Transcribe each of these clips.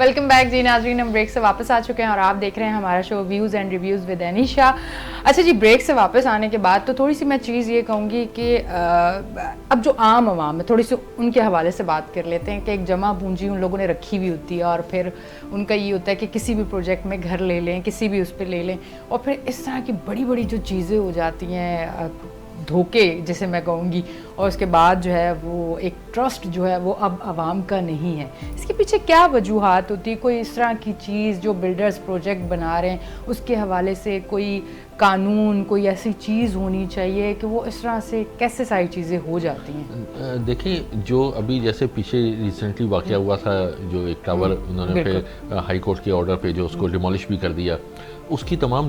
Welcome back جی ناظرین, ہم break سے واپس آ چکے ہیں اور آپ دیکھ رہے ہیں ہمارا show views and reviews with Anisha. اچھا جی, بریک سے واپس آنے کے بعد تو تھوڑی سی میں چیز یہ کہوں گی کہ اب جو عام عوام ہے تھوڑی سی ان کے حوالے سے بات کر لیتے ہیں کہ ایک جمع پونجی ان لوگوں نے رکھی ہوئی ہوتی ہے اور پھر ان کا یہ ہوتا ہے کہ کسی بھی پروجیکٹ میں گھر لے لیں, کسی بھی اس پہ لے لیں, اور پھر اس طرح کی بڑی بڑی جو چیزیں ہو جاتی ہیں, دھوکے جسے میں کہوں گی, اور اس کے بعد جو ہے وہ ایک ٹرسٹ جو ہے وہ اب عوام کا نہیں ہے. اس کے پیچھے کیا وجوہات ہوتی ہے؟ کوئی اس طرح کی چیز جو بلڈرز پروجیکٹ بنا رہے ہیں اس کے حوالے سے کوئی قانون, کوئی ایسی چیز ہونی چاہیے کہ وہ اس طرح سے کیسے ساری چیزیں ہو جاتی ہیں؟ دیکھیں, جو ابھی جیسے پیچھے ریسنٹلی واقعہ ہوا تھا, جو ایک ٹاور انہوں نے پھر ہائی کورٹ کے آرڈر پہ جو اس کو ڈیمولش بھی کر دیا, اس کی تمام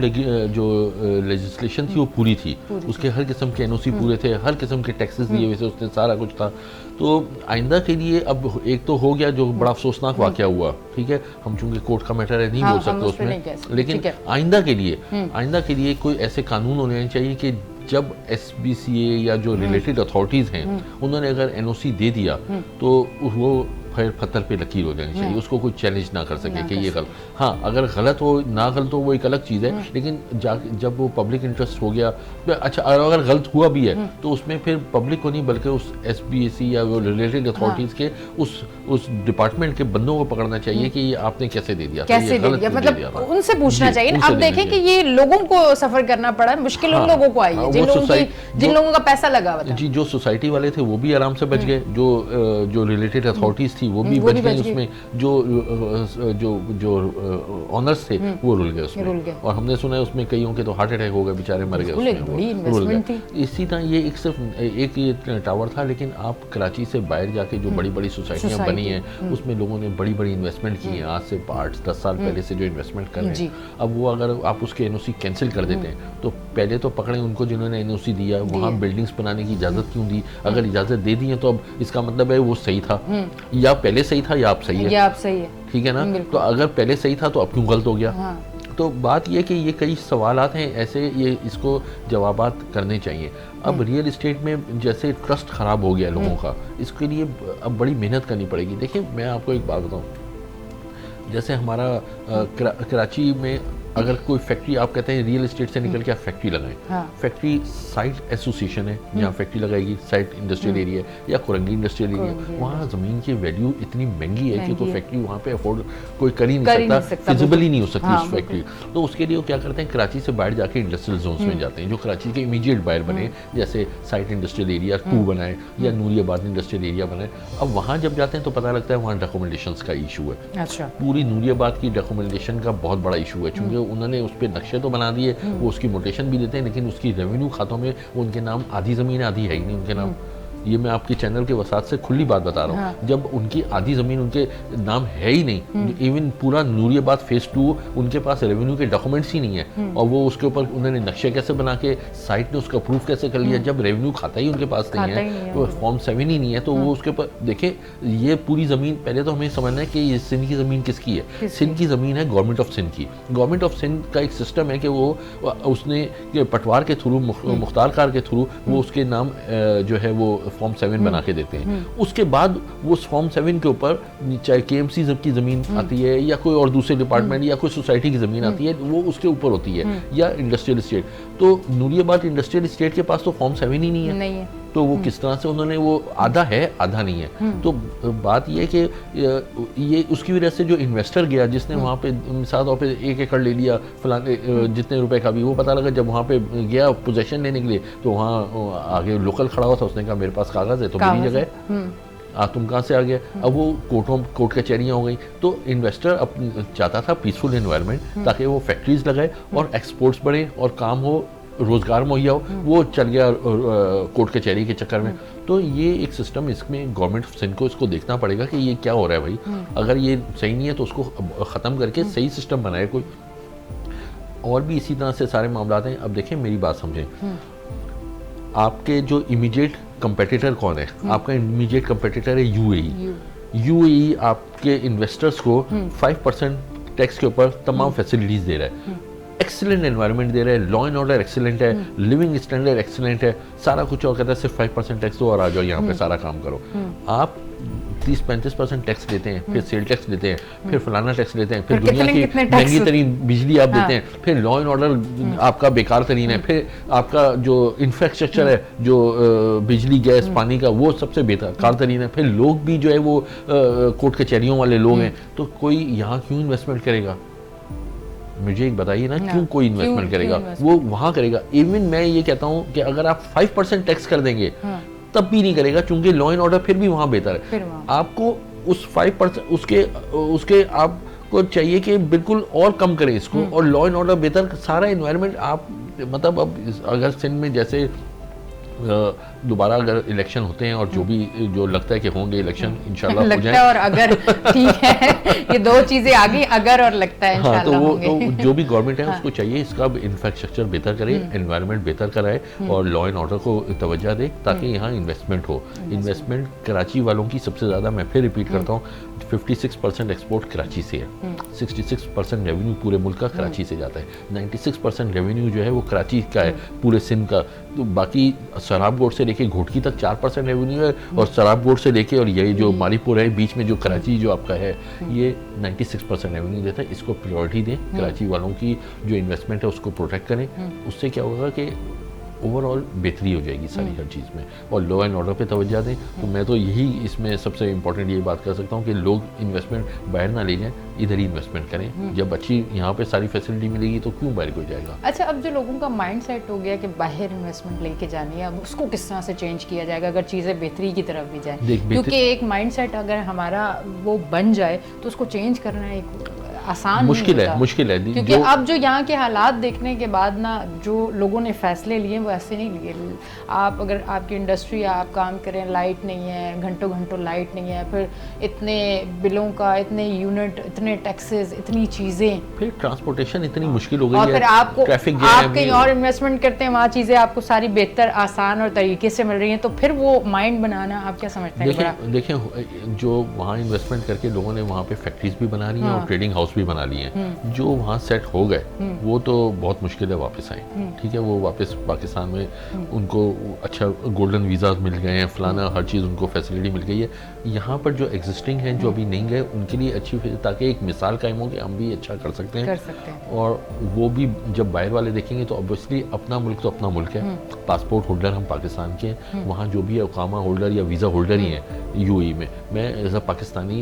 جو لیجسلیشن تھی وہ پوری تھی, اس کے ہر قسم کے NOC پورے تھے, ہر قسم کے ٹیکسز دیے ہوئے تھے, اس نے سارا کچھ تھا. تو آئندہ کے لیے اب ایک تو ہو گیا جو بڑا افسوسناک واقعہ ہوا, ٹھیک ہے, ہم چونکہ کورٹ کا میٹر ہے نہیں بول سکتے اس میں, لیکن آئندہ کے لیے کوئی ایسے قانون ہونے چاہیے کہ جب SBCA یا جو ریلیٹڈ اتھارٹیز ہیں انہوں نے اگر NOC دے دیا تو وہ پھر پتھر پہ لکیر ہو جانی چاہیے, اس کو کوئی چیلنج نہ کر سکے کہ یہ غلط. ہاں, اگر غلط ہو نہ غلط ہو وہ ایک الگ چیز ہے, لیکن جب وہ پبلک انٹرسٹ ہو گیا, اچھا اگر غلط ہوا بھی ہے تو اس میں پھر پبلک کو نہیں بلکہ اس SBCA یا وہ ریلیٹڈ اتھارٹیز کے اس ڈپارٹمنٹ کے بندوں کو پکڑنا چاہیے کہ یہ آپ نے کیسے دے دیا, مطلب ان سے پوچھنا چاہیے. اب دیکھیں کہ یہ لوگوں کو سفر کرنا پڑا, مشکل ان لوگوں کو آئی ہے جن لوگوں کا پیسہ لگا ہوا تھا. جی, جو سوسائٹی والے تھے وہ بھی آرام سے بچ گئے, جو ریلیٹڈ اتھارٹیز تھی وہ بھی بچ گئے, اس میں جو آنرز تھے وہ رول گئے اس میں, اور ہم نے سنا ہے اس میں کئیوں کے تو ہارٹ اٹیک ہو گئے, بیچارے مر گئے اس میں. اسی طرح یہ ایک صرف ایک ٹاور تھا, لیکن آپ کراچی سے باہر جا کے جو بڑی بڑی سوسائٹیاں بنی ہیں اس میں لوگوں نے بڑی بڑی انویسٹمنٹ کی ہیں, آج سے 10 سال پہلے سے جو انویسٹمنٹ کر رہے ہیں. اب وہ اگر آپ اس کے NOC کینسل کر دیتے ہیں تو پہلے تو پکڑیں ان کو جنہوں نے NOC دیا, وہاں بلڈنگز بنانے کی اجازت کیوں دی؟ اگر اجازت دے دی ہے تو اب اس کا مطلب ہے وہ صحیح تھا, یا پہلے صحیح تھا یا اب صحیح ہے, ٹھیک ہے نا. تو اگر پہلے صحیح تھا تو اب کیوں غلط ہو گیا؟ تو بات یہ کہ یہ کئی سوالات ہیں ایسے, یہ اس کو جوابات کرنے چاہیے. اب ریئل اسٹیٹ میں جیسے ٹرسٹ خراب ہو گیا لوگوں کا, اس کے لیے اب بڑی محنت کرنی پڑے گی. دیکھیں, میں آپ کو ایک بات بتاؤں, جیسے ہمارا کراچی میں اگر کوئی فیکٹری, آپ کہتے ہیں ریئل اسٹیٹ سے نکل کے آپ فیکٹری لگائیں, فیکٹری سائٹ ایسوسیشن ہے جہاں فیکٹری لگائے گی, سائٹ انڈسٹریل ایریا یا کورنگی انڈسٹریل ایریا, وہاں زمین کی ویلیو اتنی مہنگی ہے کہ تو فیکٹری وہاں پہ افورڈ کوئی کر ہی نہیں سکتا, فیزیبل ہی نہیں ہو سکتی اس فیکٹری. تو اس کے لیے وہ کیا کرتے ہیں, کراچی سے باہر جا کے انڈسٹریل زونس میں جاتے ہیں جو کراچی کے امیجیٹ باہر بنے, جیسے سائٹ انڈسٹریل ایریا 2 بنائے یا نوری آباد انڈسٹریل ایریا بنائے. اب وہاں جب جاتے ہیں تو پتہ لگتا ہے وہاں ڈاکومنٹیشنز کا ایشو ہے. پوری نوری آباد کی ڈاکومنٹیشن کا بہت بڑا ایشو ہے, چونکہ انہوں نے اس پہ نقشے تو بنا دیے, وہ اس کی موٹیشن بھی دیتے ہیں, لیکن اس کی ریونیو کھاتوں میں وہ ان کے نام آدھی زمین آدھی ہے ہی نہیں ان کے نام. یہ میں آپ کے چینل کے وسعت سے کھلی بات بتا رہا ہوں, جب ان کی آدھی زمین ان کے نام ہے ہی نہیں, ایون پورا نوری آباد فیز 2 ان کے پاس ریونیو کے ڈاکومنٹس ہی نہیں ہے, اور وہ اس کے اوپر انہوں نے نقشے کیسے بنا کے, سائٹ نے اس کا پروف کیسے کر لیا جب ریونیو کھاتا ہی ان کے پاس نہیں ہے, تو فارم 7 ہی نہیں ہے. تو وہ اس کے اوپر دیکھیں, یہ پوری زمین پہلے تو ہمیں سمجھنا ہے کہ یہ سندھ کی زمین کس کی ہے. سندھ کی زمین ہے گورنمنٹ آف سندھ کی. گورنمنٹ آف سندھ کا ایک سسٹم ہے کہ وہ اس نے پٹوار کے تھرو, مختار کار کے تھرو وہ اس کے نام جو ہے وہ فارم 7 بنا کے دیتے ہیں. اس کے بعد وہ فارم 7 کے اوپر چاہے KMC کی زمین آتی ہے یا کوئی اور دوسرے ڈپارٹمنٹ یا کوئی سوسائٹی کی زمین آتی ہے, وہ اس کے اوپر ہوتی ہے, یا انڈسٹریل اسٹیٹ. تو نوری آباد انڈسٹریل اسٹیٹ کے پاس تو فارم 7 ہی نہیں ہے, تو وہ کس طرح سے انہوں نے, وہ آدھا ہے آدھا نہیں ہے. تو بات یہ کہ یہ اس کی وجہ سے جو انویسٹر گیا جس نے وہاں پہ مثال طور پہ 1 ایکڑ لے لیا فلانے جتنے روپے کا بھی, وہ پتہ لگا جب وہاں پہ گیا پوزیشن لینے کے لیے تو وہاں آگے لوکل کھڑا ہوا تھا, اس نے کہا میرے پاس کاغذ ہے تو میری جگہ ہے, تم کہاں سے آ گیا. اب وہ کورٹ کچہریاں ہو گئیں. تو انویسٹر چاہتا تھا پیسفل انوائرمنٹ تاکہ وہ فیکٹریز لگائے اور ایکسپورٹس بڑھیں اور کام ہو, روزگار مہیا ہو, وہ چل گیا کورٹ کچہری کے چکر میں. تو یہ ایک سسٹم, اس میں گورنمنٹ آف سندھ کو اس کو دیکھنا پڑے گا کہ یہ کیا ہو رہا ہے بھائی. اگر یہ صحیح نہیں ہے تو اس کو ختم کر کے صحیح سسٹم بنائے کوئی. اور بھی اسی طرح سے سارے معاملات ہیں. اب دیکھیں میری بات سمجھیں, آپ کے جو امیجیٹ کمپیٹیٹر کون ہے؟ آپ کا امیجیٹ کمپیٹیٹر ہے UAE. آپ کے انویسٹرز کو 5% ٹیکس کے اوپر تمام فیسلٹیز دے رہا ہے, ایکسلنٹ انوائرمنٹ دے رہے ہیں, لا اینڈ آرڈر ایکسلنٹ ہے, لیونگ اسٹینڈرڈ ایکسلنٹ ہے, سارا کچھ, اور کہتا ہے صرف 5% ٹیکس دو اور آ جاؤ یہاں پہ سارا کام کرو. آپ 30-35% ٹیکس لیتے ہیں, پھر سیل ٹیکس لیتے ہیں, پھر فلانا ٹیکس لیتے ہیں, پھر دنیا کی مہنگی ترین بجلی آپ دیتے ہیں, پھر لا اینڈ آرڈر آپ کا بیکار ترین ہے, پھر آپ کا جو انفراسٹرکچر ہے جو بجلی گیس پانی کا وہ سب سے بیکار ترین ہے, پھر لوگ بھی جو ہے وہ کوٹ کچہریوں والے لوگ ہیں. تو کوئی یہاں کیوں انویسٹمنٹ کرے گا؟ مجھے ایک بتائیے نا, کیوں کوئی انویسٹمنٹ کرے گا؟ وہ وہاں کرے گا. ایون میں یہ کہتا ہوں کہ اگر آپ 5% ٹیکس کر دیں گے تب بھی نہیں کرے گا, چونکہ لا اینڈ آرڈر پھر بھی وہاں بہتر ہے. آپ کو اس 5% اس کے آپ کو چاہیے کہ بالکل اور کم کریں اس کو, اور لا اینڈ آرڈر بہتر سارا انوائرمنٹ. آپ مطلب اب اگر سندھ میں جیسے دوبارہ اگر الیکشن ہوتے ہیں, اور جو لگتا ہے کہ ہوں گے الیکشن انشاءاللہ ہو جائیں, اور اگر ٹھیک ہے یہ دو چیزیں آگے, اگر اور لگتا ہے انشاءاللہ ہوں گے, تو جو بھی گورنمنٹ ہے اس کو چاہیے اس کا انفراسٹرکچر بہتر کرے, انوائرمنٹ بہتر کرائے, اور لا اینڈ آرڈر کو توجہ دے تاکہ یہاں انویسٹمنٹ ہو. انویسٹمنٹ کراچی والوں کی سب سے زیادہ, میں پھر ریپیٹ کرتا ہوں, 56% ایکسپورٹ کراچی سے ہے, 66% ریونیو پورے ملک کا کراچی سے جاتا ہے, 96% ریونیو جو ہے وہ کراچی کا ہے پورے سندھ کا. تو باقی سراب گوٹ سے لے کے گھوٹکی تک 4% ریونیو ہے, اور سراب گوٹ سے لے کے اور یہ جو مالی پور ہے بیچ میں جو کراچی جو آپ کا ہے یہ 96% ریونیو دیتا ہے. اس کو پریورٹی دیں, کراچی والوں کی جو انویسٹمنٹ ہے اس کو پروٹیکٹ کریں. اس سے کیا ہوگا کہ اوور آل بہتری ہو جائے گی ساری ہر چیز میں, اور لا اینڈ آرڈر پہ توجہ دیں. تو میں تو یہی اس میں سب سے امپورٹنٹ یہ بات کر سکتا ہوں کہ لوگ انویسٹمنٹ باہر نہ لے جائیں, ادھر ہی انویسٹمنٹ کریں. جب اچھی یہاں پہ ساری فیسلٹی ملے گی تو کیوں باہر کو جائے گا؟ اچھا, اب جو لوگوں کا مائنڈ سیٹ ہو گیا کہ باہر انویسٹمنٹ لے کے جانی ہے, اب اس کو کس طرح سے چینج کیا جائے گا اگر چیزیں بہتری کی طرف بھی جائیں؟ کیونکہ ایک مائنڈ سیٹ اگر ہمارا وہ بن جائے تو اس کو چینج کرنا ایک آسان مشکل ہے, کیونکہ اب جو یہاں کے حالات دیکھنے کے بعد نا جو لوگوں نے فیصلے لیے وہ ایسے نہیں لیے. آپ اگر آپ کی انڈسٹری آپ کام کریں, لائٹ نہیں ہے, گھنٹوں لائٹ نہیں ہے, پھر اتنے بلوں کا, اتنے یونٹ, اتنے ٹیکسز, اتنی چیزیں, پھر ٹرانسپورٹیشن اتنی مشکل ہو گئی ہے, اور پھر آپ کو آپ کہیں اور انویسٹمنٹ کرتے ہیں وہاں چیزیں آپ کو ساری بہتر, آسان اور طریقے سے مل رہی ہیں, تو پھر وہ مائنڈ بنانا آپ کیا سمجھتے ہیں؟ دیکھیں جو وہاں انویسٹمنٹ کر کے لوگوں نے وہاں پہ فیکٹریز بھی بنا لی ہیں اور ٹریڈنگ ہاؤس بھی بنا لی ہیں, جو وہاں سیٹ ہو گئے وہ تو بہت مشکل ہے واپس آئیں. ٹھیک ہے, وہ واپس پاکستان میں ان کو اچھا گولڈن ویزاز مل گئے ہیں, فلانا ہر چیز ان کو فیسلٹی مل گئی ہے. یہاں پر جو ایگزسٹنگ ہیں جو ابھی نہیں گئے ان کے لیے اچھی, تاکہ ایک مثال قائم ہو کہ ہم بھی اچھا کر سکتے ہیں. اور وہ بھی جب باہر والے دیکھیں گے تو اوبویسلی اپنا ملک تو اپنا ملک ہے, پاسپورٹ ہولڈر ہم پاکستان کے ہیں, وہاں جو بھی اقامہ ہولڈر یا ویزا ہولڈر ہی ہیں یو ای میں. میں ایز اے پاکستانی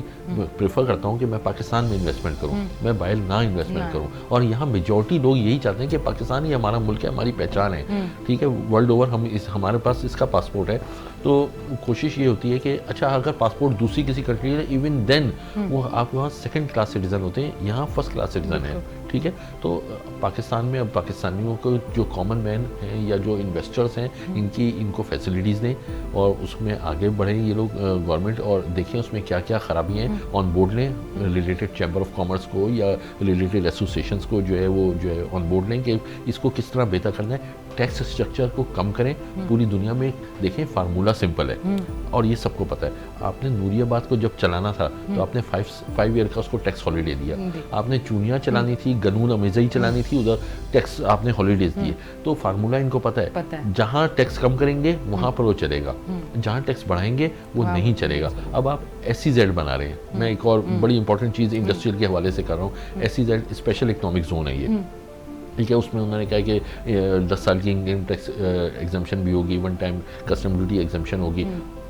پریفر کرتا ہوں کہ میں پاکستان میں انویسٹمنٹ کروں, میں باہر نہ انویسٹمنٹ کروں. اور یہاں میجورٹی لوگ یہی چاہتے ہیں کہ پاکستان ہی ہمارا ملک ہے, ہماری پہچان ہے. ٹھیک ہے, ورلڈ اوور ہمارے پاس اس کا پاسپورٹ ہے. تو کوشش یہ ہوتی ہے کہ اچھا اگر پاسپورٹ دوسری کسی کنٹری ہے ایون دین وہ آپ وہاں سیکنڈ کلاس سٹیزن ہوتے ہیں, یہاں فرسٹ کلاس سٹیزن ہے. ٹھیک ہے, تو پاکستان میں اب پاکستانیوں کو جو کامن مین ہیں یا جو انویسٹرز ہیں ان کو فیسلٹیز دیں اور اس میں آگے بڑھیں یہ لوگ گورنمنٹ, اور دیکھیں اس میں کیا کیا خرابی ہیں, آن بورڈ لیں ریلیٹڈ چیمبر آف کامرس کو یا ریلیٹڈ ایسوسیشنس کو جو ہے آن بورڈ لیں کہ اس کو کس طرح بہتر کرنا ہے. ٹیکس اسٹرکچر کو کم کریں. پوری دنیا میں دیکھیں فارمولا سمپل ہے اور یہ سب کو پتہ ہے. آپ نے نوری آباد کو جب چلانا تھا تو آپ نے 5 ایئر کا اس کو ٹیکس ہالیڈے دیا. آپ نے چونیا چلانی تھی, گنون امیزئی چلانی تھی, ادھر ٹیکس آپ نے ہالیڈیز دیے. تو فارمولا ان کو پتہ ہے, جہاں ٹیکس کم کریں گے وہاں پر وہ چلے گا, جہاں ٹیکس بڑھائیں گے وہ نہیں چلے گا. اب آپ SEZ بنا رہے ہیں, میں ایک اور بڑی امپورٹنٹ چیز انڈسٹریل کے حوالے سے کر رہا ہوں. SEZ اسپیشل اکنامک زون ہے یہ. ٹھیک ہے, اس میں انہوں نے کہا کہ 10 سال کی انکم ٹیکس ایگزمپشن بھی ہوگی, one time custom duty exemption ہوگی.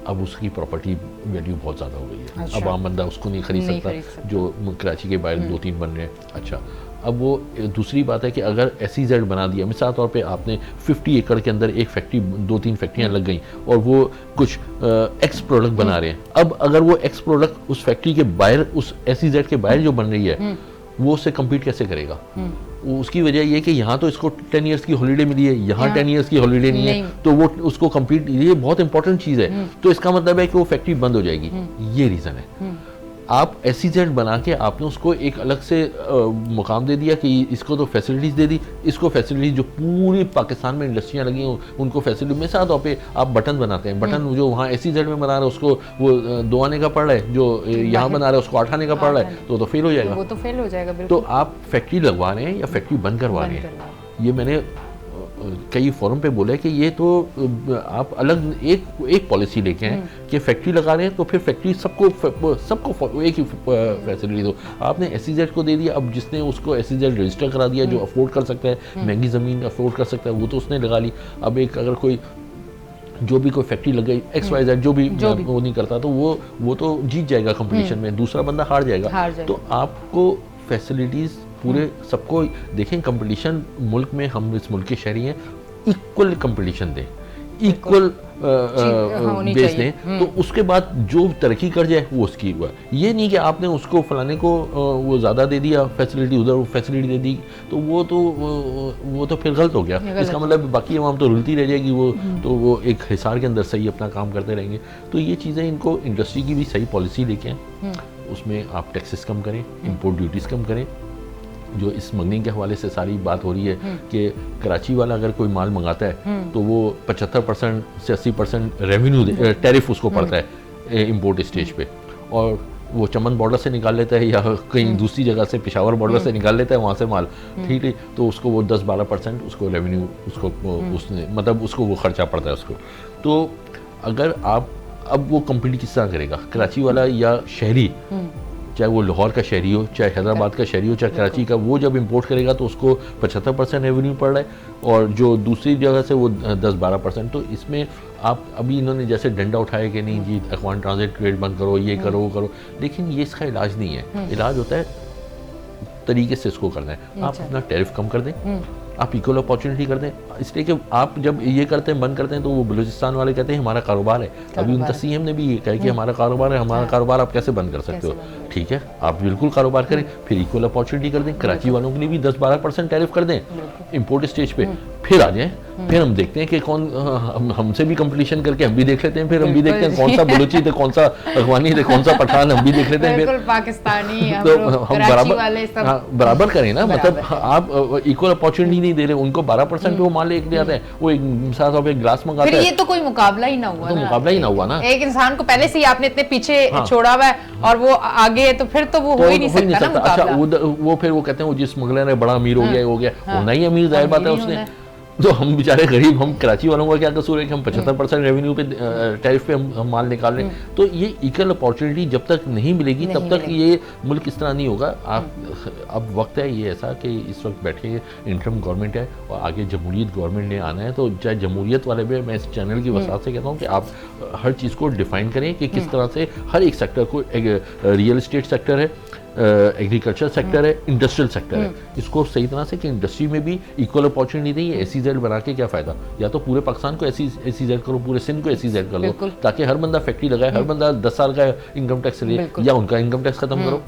اب اس کی پراپرٹی ویلیو بہت زیادہ ہو گئی ہے. اب عام بندہ اس کو نہیں خرید سکتا جو کراچی کے باہر 2-3 بن رہے ہیں. اچھا, اب وہ دوسری بات ہے کہ اگر SEZ بنا دیا, مثال طور پہ آپ نے 50 ایکڑ کے اندر ایک فیکٹری, 2-3 فیکٹریاں لگ گئیں اور وہ کچھ ایکس پروڈکٹ بنا رہے ہیں. اب اگر وہ ایکس پروڈکٹ اس فیکٹری کے باہر, اس SEZ کے باہر جو بن رہی ہے, وہ اس سے کمپیٹ کیسے کرے گا؟ اس کی وجہ یہ کہ یہاں تو اس کو 10 ایئرس کی ہالیڈے ملی ہے, یہاں 10 ایئرس کی ہالیڈے نہیں ہے, تو وہ اس کو کمپیٹ, یہ بہت امپورٹنٹ چیز ہے. تو اس کا مطلب ہے کہ وہ فیکٹری بند ہو جائے گی. یہ ریزن ہے. آپ SEZ بنا کے آپ نے اس کو ایک الگ سے مقام دے دیا کہ اس کو تو فیسلٹیز دے دی, اس کو فیسلٹیز جو پوری پاکستان میں انڈسٹریاں لگی ہیں ان کو فیسلٹی. مثال طور پہ آپ بٹن بناتے ہیں, بٹن جو وہاں SEZ میں بنا رہا ہے اس کو وہ 2 آنے کا پڑ رہا ہے, جو یہاں بنا رہا ہے اس کو 8 آنے کا پڑ رہا ہے, تو فیل ہو جائے گا. تو فیل ہو جائے گا. تو آپ فیکٹری لگوا رہے ہیں یا فیکٹری بند کروا رہے ہیں, یہ میں نے کئی فورم پہ بولا ہے کہ یہ تو آپ الگ ایک پالیسی لے کے ہیں کہ فیکٹری لگا رہے ہیں تو پھر فیکٹری سب کو ایک ہی فیسلٹی دو. آپ نے ایس ای زیڈ کو دے دیا, اب جس نے اس کو ایس ای زیڈ رجسٹر کرا دیا, جو افورڈ کر سکتا ہے, مہنگی زمین افورڈ کر سکتا ہے, وہ تو اس نے لگا لی. اب ایک اگر کوئی جو بھی کوئی فیکٹری لگ گئی ایکس وائی زیڈ جو بھی وہ نہیں کرتا تو وہ تو جیت جائے گا کمپٹیشن میں, دوسرا بندہ ہار جائے گا. تو آپ کو فیسلٹیز پورے سب کو دیکھیں, کمپٹیشن ملک میں, ہم اس ملک کے شہری ہیں, ایکول کمپٹیشن دیں, ایکول بیس دیں, تو اس کے بعد جو ترقی کر جائے وہ اس کی ہوا. یہ نہیں کہ آپ نے اس کو فلانے کو وہ زیادہ دے دیا فیسلٹی, ادھر فیسلٹی دے دی, تو وہ تو پھر غلط ہو گیا. اس کا مطلب باقی عوام تو رلتی رہ جائے گی, وہ ایک حصار کے اندر صحیح اپنا کام کرتے رہیں گے. تو یہ چیزیں ان کو انڈسٹری کی بھی صحیح پالیسی لے کے آئیں, اس میں آپ ٹیکسز کم کریں, امپورٹ ڈیوٹیز کم کریں. جو اس اسمگلنگ کے حوالے سے ساری بات ہو رہی ہے کہ کراچی والا اگر کوئی مال منگاتا ہے تو وہ 75% سے 80% ریونیو ٹیرف اس کو پڑتا ہے امپورٹ اسٹیج پہ, اور وہ چمن بارڈر سے نکال لیتا ہے یا کہیں دوسری جگہ سے پشاور بارڈر سے نکال لیتا ہے وہاں سے مال, ٹھیک ہے, تو اس کو وہ 10-12% اس کو ریونیو مطلب اس کو وہ خرچہ پڑتا ہے اس کو. تو اگر آپ اب وہ کمپیٹ کس طرح کرے گا, کراچی والا یا شہری, چاہے وہ لاہور کا شہری ہو, چاہے حیدرآباد کا شہری ہو, چاہے کراچی کا, وہ جب امپورٹ کرے گا تو اس کو 75% ریونیو پڑ رہا ہے, اور جو دوسری جگہ سے وہ 10-12%. تو اس میں آپ ابھی انہوں نے جیسے ڈنڈا اٹھایا کہ نہیں جی اخوان ٹرانزٹ ٹریڈ بند کرو, یہ کرو وہ کرو, لیکن یہ اس کا علاج نہیں ہے. علاج ہوتا ہے طریقے سے اس کو کرنا ہے. آپ اپنا ٹیرف کم کر دیں, آپ ایکول اپارچونیٹی کر دیں, اس لیے کہ آپ جب یہ کرتے ہیں, بند کرتے ہیں, تو وہ بلوچستان والے کہتے ہیں ہمارا کاروبار ہے. ابھی ان کا سی ایم نے بھی یہ کہا کہ ہمارا کاروبار ہے, ہمارا کاروبار آپ کیسے بند کر سکتے ہو. ٹھیک ہے, آپ بالکل کاروبار کریں, پھر ایکول اپارچونیٹی کر دیں. کراچی والوں کے لیے بھی 10-12% ٹیرف کر دیں امپورٹ اسٹیج پہ, پھر آ جائیں, پھر ہم دیکھتے ہیں کہ کون ہم سے بھی کمپٹیشن کر کے ہم بھی دیکھ لیتے ہیں, پھر ہم بھی دیکھتے ہیں کون سا بلوچی تھے, کون سا افغانی تھے, کون سا پٹھان, ہم بھی دیکھ لیتے ہیں. پھر پاکستانی ہم برابر کریں نا, مطلب آپ ایکول اپارچونیٹی نہیں دے رہے ان کو. 12% پہ وہ مال لے کے آتے ہیں, وہ مثال طور پہ گلاس منگاتا ہے, یہ تو کوئی مقابلہ ہی نہ ہوا, تو مقابلہ ہی نہ ہوا نا. ایک انسان کو پہلے سے ہی آپ نے اتنے پیچھے چھوڑا ہوا ہے اور وہ آگے ہے, تو پھر تو وہ ہو ہی نہیں سکتا نا مقابلہ. اچھا وہ پھر وہ کہتے ہیں وہ جس اسمگلر ہے بڑا امیر ہو گیا, ہونا ہی امیر, ظاہر بات ہے اس نے. تو ہم بیچارے غریب, ہم کراچی والوں کا کیا قصور ہے کہ ہم 75% ریونیو پہ ٹیرف پہ ہم مال نکال رہے ہیں. تو یہ ایکول اپارچونیٹی جب تک نہیں ملے گی تب تک یہ ملک اس طرح نہیں ہوگا. اب وقت ہے یہ ایسا کہ اس وقت بیٹھے انٹرم گورنمنٹ ہے اور آگے جمہوریت گورنمنٹ نے آنا ہے. تو چاہے جمہوریت والے بھی, میں اس چینل کی وسعت سے کہتا ہوں کہ آپ ہر چیز کو ڈیفائن کریں کہ کس طرح سے ہر ایک سیکٹر کو, ریئل اسٹیٹ سیکٹر ہے, ایگریکلچر سیکٹر ہے, انڈسٹریل سیکٹر ہے, اس کو صحیح طرح سے کہ انڈسٹری میں بھی ایکول اپارچونیٹی دیں. ایس ای زیڈ بنا کے کیا فائدہ, یا تو پورے پاکستان کو ایس ای زیڈ کرو, پورے سندھ کو ایس ای زیڈ کر لو, تاکہ ہر بندہ فیکٹری لگائے, ہر بندہ 10 سال کا انکم ٹیکس لے, یا ان کا انکم ٹیکس ختم کرو.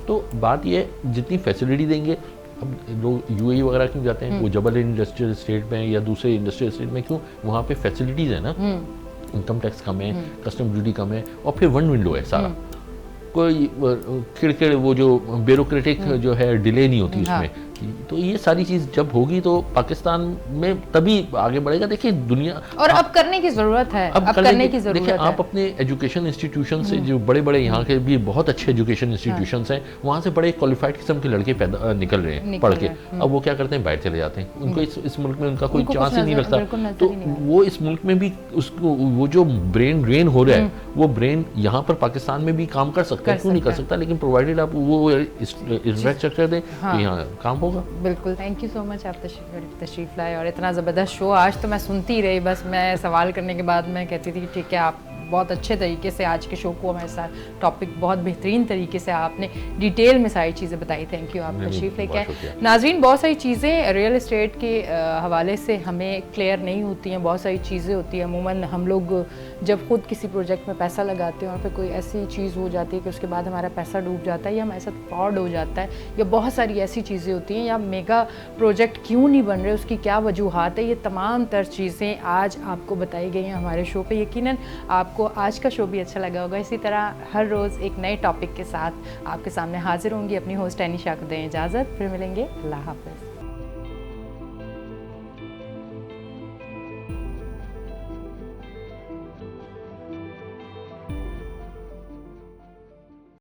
تو بات یہ ہے جتنی فیسلٹی دیں گے, اب لوگ یو اے ای وغیرہ کیوں جاتے ہیں, وہ جبل انڈسٹریل اسٹیٹ میں یا دوسرے انڈسٹریل اسٹیٹ میں, کیوں, وہاں پہ فیسلٹیز ہیں نا, انکم ٹیکس کم ہے, کسٹم ڈیوٹی کم ہے, اور پھر ون ونڈو ہے سارا, کوئی کھڑکھڑ وہ جو بیوروکریٹک جو ہے ڈیلے نہیں ہوتی اس میں. تو یہ ساری چیز جب ہوگی تو پاکستان میں تبھی آگے بڑھے گا. دیکھیں دنیا, اور اب کرنے کی ضرورت ہے, اب کرنے کی ضرورت ہے. دیکھیں آپ اپنے ایجوکیشن انسٹیٹیوشن سے, جو بڑے بڑے یہاں کے بھی بہت اچھے ایجوکیشن انسٹیٹیوشنس ہیں, وہاں سے بڑے کوالیفائڈ قسم کے لڑکے پیدا نکل رہے ہیں پڑھ کے. اب وہ کیا کرتے ہیں, باہر چلے جاتے ہیں, ان کو اس ملک میں ان کا کوئی چانس ہی نہیں لگتا. تو وہ اس ملک میں بھی اس کو وہ جو برین ڈرین ہو رہا ہے, وہ برین یہاں پر پاکستان میں بھی کام کر سکتا ہے, کیوں نہیں کر سکتا, لیکن پرووائڈیڈ آپ وہ انفراسٹرکچر دیں تو یہاں کام ہوگا. بالکل, تھینک یو سو مچ, آپ تشریف لائے, اور اتنا زبردست شو آج تو میں سنتی رہی. بس میں سوال کرنے کے بعد میں کہتی تھی ٹھیک ہے, آپ بہت اچھے طریقے سے آج کے شو کو ہمارے ساتھ ٹاپک بہت بہترین طریقے سے آپ نے ڈیٹیل میں ساری چیزیں بتائی. تھینک یو, آپ تشریف لے کے آئے. ناظرین, بہت ساری چیزیں ریئل اسٹیٹ کے حوالے سے ہمیں کلیئر نہیں ہوتی ہیں, بہت ساری چیزیں ہوتی ہیں. عموماً ہم لوگ جب خود کسی پروجیکٹ میں پیسہ لگاتے ہیں اور پھر کوئی ایسی چیز ہو جاتی ہے کہ اس کے بعد ہمارا پیسہ ڈوب جاتا ہے, یا ہمارے ساتھ فراڈ ہو جاتا ہے, یا بہت ساری ایسی چیزیں ہوتی ہیں, یا میگا پروجیکٹ کیوں نہیں بن رہے, اس کی کیا وجوہات ہے, یہ تمام تر چیزیں آج آپ کو بتائی گئی ہیں ہمارے شو پہ. یقیناً آپ کو آج کا شو بھی اچھا لگا ہوگا. اسی طرح ہر روز ایک نئے ٹاپک کے ساتھ آپ کے سامنے حاضر ہوں گی. اپنی ہوسٹ انیشا کو دیں اجازت, پھر ملیں گے. اللہ حافظ.